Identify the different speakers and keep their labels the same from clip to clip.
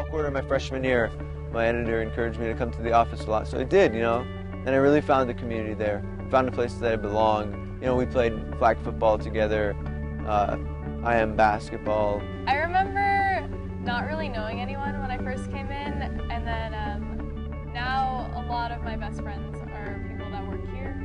Speaker 1: quarter of my freshman year, my editor encouraged me to come to the office a lot, so I did, you know, and I really found a community there, found a place that I belong. You know, we played flag football together, IM basketball.
Speaker 2: I remember not really knowing anyone when I first came in, and then now a lot of my best friends are people that work here.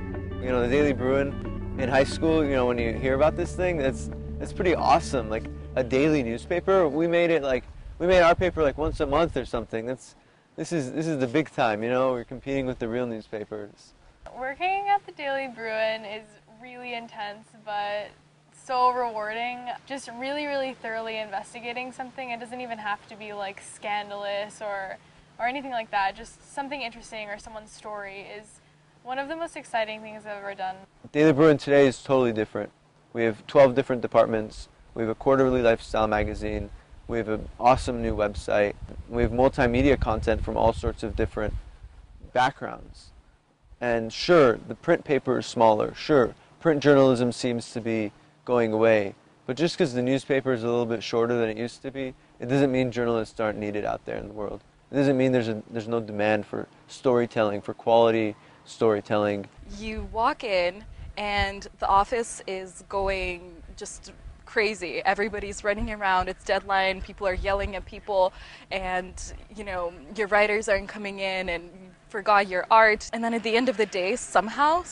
Speaker 1: You know, the Daily Bruin in high school, you know, when you hear about this thing, it's pretty awesome. Like a daily newspaper, we made our paper like once a month or something. This is the big time, you know, we're competing with the real newspapers.
Speaker 2: Working at the Daily Bruin is really intense, but so rewarding. Just really, really thoroughly investigating something. It doesn't even have to be like scandalous or anything like that. Just something interesting or someone's story is one of the most exciting things I've ever done.
Speaker 1: Daily Bruin today is totally different. We have 12 different departments. We have a quarterly lifestyle magazine. We have an awesome new website. We have multimedia content from all sorts of different backgrounds. And sure, the print paper is smaller. Sure, print journalism seems to be going away. But just because the newspaper is a little bit shorter than it used to be, it doesn't mean journalists aren't needed out there in the world. It doesn't mean there's no demand for storytelling, for quality storytelling.
Speaker 3: You walk in and the office is going just crazy. Everybody's running around, it's deadline, people are yelling at people, and you know, your writers aren't coming in and you forgot your art. And then at the end of the day, somehow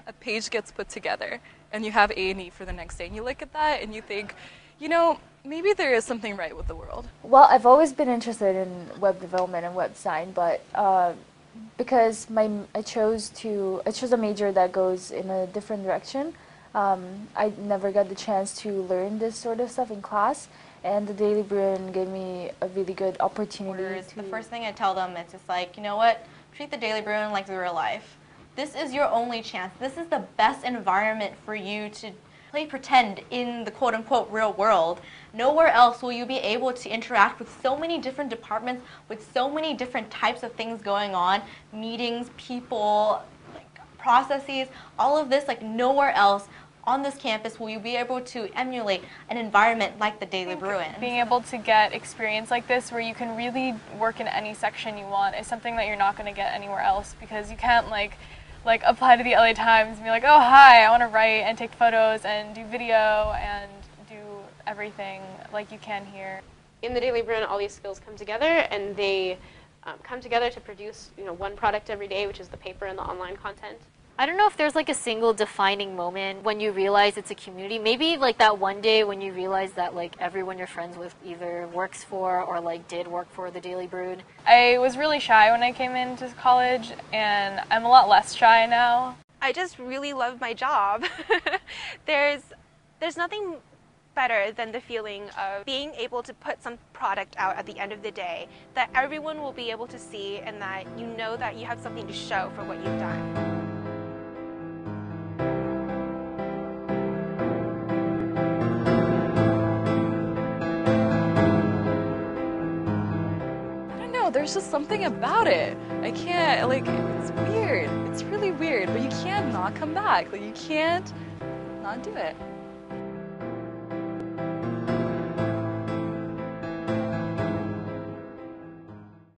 Speaker 3: a page gets put together and you have A&E for the next day, and you look at that and you think, you know, maybe there is something right with the world.
Speaker 4: Well, I've always been interested in web development and web design, but because I chose a major that goes in a different direction. I never got the chance to learn this sort of stuff in class, and the Daily Bruin gave me a really good opportunity.
Speaker 5: The first thing I tell them is just like, you know what, treat the Daily Bruin like the real life. This is your only chance. This is the best environment for you to play pretend in the quote-unquote real world. Nowhere else will you be able to interact with so many different departments, with so many different types of things going on, meetings, people, like processes, all of this, like nowhere else on this campus will you be able to emulate an environment like the Daily Bruin.
Speaker 2: Being able to get experience like this where you can really work in any section you want is something that you're not going to get anywhere else, because you can't like apply to the LA Times and be like, oh hi, I want to write and take photos and do video and do everything like you can here.
Speaker 6: In the Daily Bruin, all these skills come together, and they come together to produce, you know, one product every day, which is the paper and the online content.
Speaker 7: I don't know if there's like a single defining moment when you realize it's a community. Maybe like that one day when you realize that like everyone you're friends with either works for or like did work for the Daily Bruin.
Speaker 2: I was really shy when I came into college, and I'm a lot less shy now.
Speaker 8: I just really love my job. There's nothing better than the feeling of being able to put some product out at the end of the day that everyone will be able to see, and that you know that you have something to show for what you've done.
Speaker 3: There's just something about it. I can't, like, it's weird. It's really weird, but you can't not come back. Like, you can't not do it.